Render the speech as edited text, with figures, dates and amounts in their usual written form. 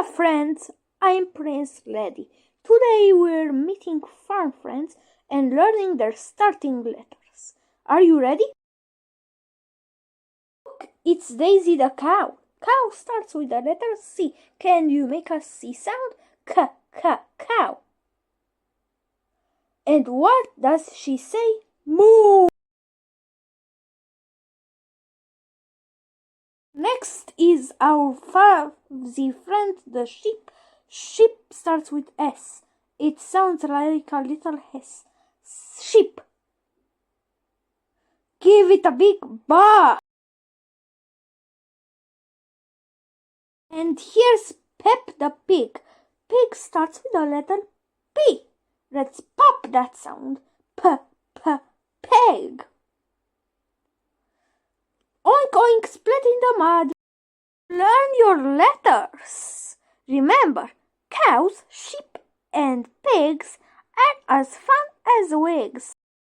friends, I'm Prince Laddy. Today we're meeting farm friends and learning their starting letters. Are you ready? Look, it's Daisy the cow. Cow starts with the letter C. Can you make a C sound? Cow. And what does she say? Moo. Next is our fuzzy friend, the sheep. Sheep starts with S. It sounds like a little hiss. Sheep. Give it a big ba. And here's Pep the pig. Pig starts with the letter P. Let's pop that sound. Peg. Oink oink, split in the mud. Learn your letters. Remember, cows, sheep, and pigs are as fun as wigs.